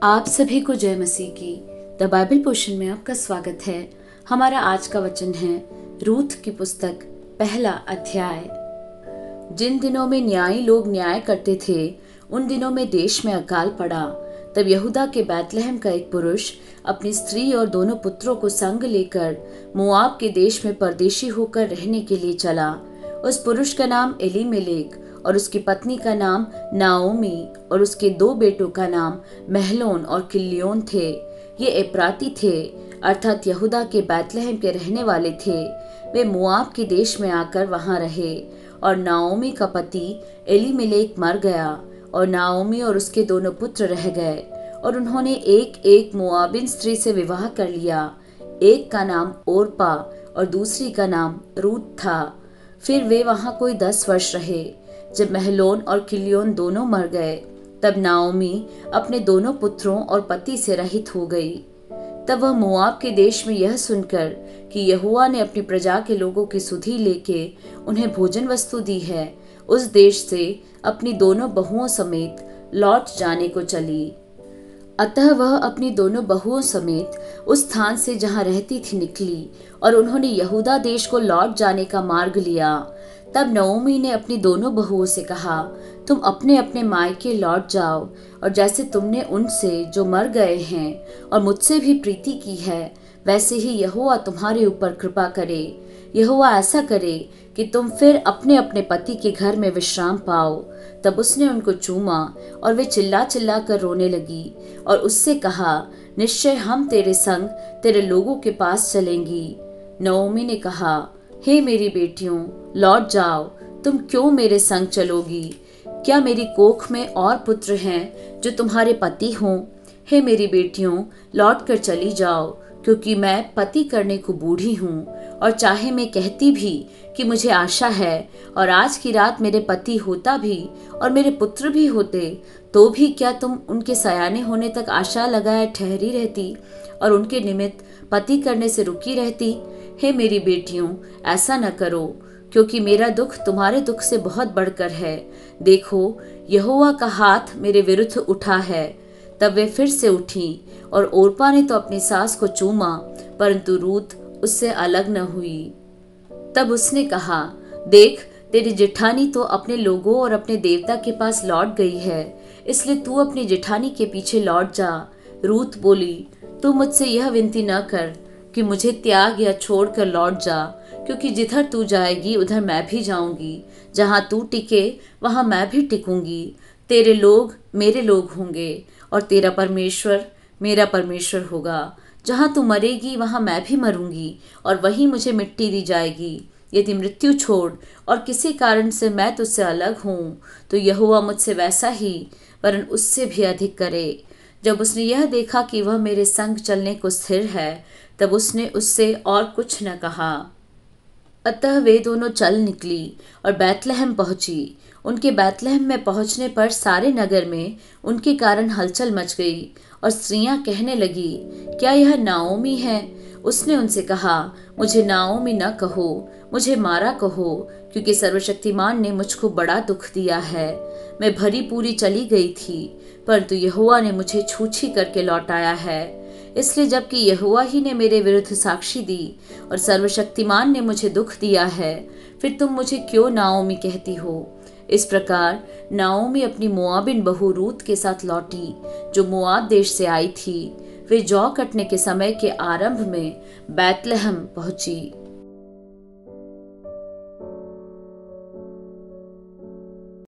आप सभी को जय मसीह की द बाइबल पोर्शन में आपका स्वागत है। हमारा आज का वचन है रूथ की पुस्तक पहला अध्याय। जिन दिनों में न्यायी लोग न्याय करते थे उन दिनों में देश में अकाल पड़ा। तब यहूदा के बैतलहम का एक पुरुष अपनी स्त्री और दोनों पुत्रों को संग लेकर मोआब के देश में परदेशी होकर रहने के लिए चला। उस पुरुष का नाम एलीमेलेक और उसकी पत्नी का नाम नाओमी और उसके दो बेटों का नाम महलोन और किल्योन थे। ये एप्राती थे, अर्थात यहूदा के बैतलहम के रहने वाले थे। वे मोआब के देश में आकर वहां रहे। और नाओमी का पति एलीमेलेक मर गया और नाओमी और उसके दोनों पुत्र रह गए। और उन्होंने एक एक मोआबिन स्त्री से विवाह कर लिया। एक का नाम ओरपा और दूसरी का नाम रूत था। फिर वे वहां कोई 10 वर्ष रहे। जब महलोन और किल्योन दोनों मर गए तब नाओमी अपने दोनों पुत्रों और पति से रहित हो गई। तब वह मोआब के देश में यह सुनकर कि यहोवा ने अपनी प्रजा के लोगों की सुधि लेके उन्हें भोजन वस्तु दी है, उस देश से अपनी दोनों बहुओं समेत लौट जाने को चली। अतः वह अपनी दोनों बहुओं समेत उस स्थान से जहां रहती थी निकली और उन्होंने यहूदा देश को लौट जाने का मार्ग लिया। तब नओमी ने अपनी दोनों बहुओं से कहा, तुम अपने अपने मायके लौट जाओ और जैसे तुमने उनसे जो मर गए हैं और मुझसे भी प्रीति की है वैसे ही यहोवा तुम्हारे ऊपर कृपा करे। यहोवा ऐसा करे कि तुम फिर अपने अपने पति के घर में विश्राम पाओ। तब उसने उनको चूमा और वे चिल्ला चिल्ला कर रोने लगी और उससे कहा, निश्चय हम तेरे संग तेरे लोगों के पास चलेंगी। नओमी ने कहा, हे मेरी बेटियों, लौट जाओ। तुम क्यों मेरे संग चलोगी? क्या मेरी कोख में और पुत्र हैं जो तुम्हारे पति हों? हे मेरी बेटियों, लौट कर चली जाओ, क्योंकि मैं पति करने को बूढ़ी हूँ। और चाहे मैं कहती भी कि मुझे आशा है और आज की रात मेरे पति होता भी और मेरे पुत्र भी होते, तो भी क्या तुम उनके सयाने होने तक आशा लगाए ठहरी रहती और उनके निमित्त पति करने से रुकी रहती? हे मेरी बेटियों, ऐसा न करो, क्योंकि मेरा दुख तुम्हारे दुख से बहुत बढ़कर है। देखो, यहोवा का हाथ मेरे विरुद्ध उठा है। तब वे फिर से उठी और ओरपा ने तो अपनी सास को चूमा, परंतु रूत उससे अलग न हुई। तब उसने कहा, देख, तेरी जेठानी तो अपने लोगों और अपने देवता के पास लौट गई है, इसलिए तू अपनी जेठानी के पीछे लौट जा। रूत बोली, तू मुझसे यह विनती न कर कि मुझे त्याग या छोड़कर लौट जा, क्योंकि जिधर तू जाएगी उधर मैं भी जाऊंगी। जहां तू टिके वहां मैं भी टिकूंगी। तेरे लोग मेरे लोग होंगे और तेरा परमेश्वर मेरा परमेश्वर होगा। जहां तू मरेगी वहां मैं भी मरूंगी और वहीं मुझे मिट्टी दी जाएगी। यदि मृत्यु छोड़ और किसी कारण से मैं तुझसे अलग हूँ तो यहोवा मुझसे वैसा ही वरन उससे भी अधिक करे। जब उसने यह देखा कि वह मेरे संग चलने को स्थिर है तब उसने उससे और कुछ न कहा। अतः वे दोनों चल निकली और बैतलहम पहुंची। उनके बैतलहम में पहुंचने पर सारे नगर में उनके कारण हलचल मच गई और स्त्रियां कहने लगी, क्या यह नाओमी है? उसने उनसे कहा, मुझे नाओमी न कहो, मुझे मारा कहो, क्योंकि सर्वशक्तिमान ने मुझको बड़ा दुख दिया है। मैं भरी पूरी चली गई थी, परंतु यहोवा ने मुझे छूछी करके लौटाया है। इसलिए जबकि यहोवा ही ने मेरे विरुद्ध साक्षी दी और सर्वशक्तिमान ने मुझे दुख दिया है, फिर तुम मुझे क्यों नाओमी कहती हो? इस प्रकार नाओमी अपनी मोआबिन बहू रूत के साथ लौटी, जो मोआब देश से आई थी। वे जौ कटने के समय के आरंभ में बैतलहम पहुंची।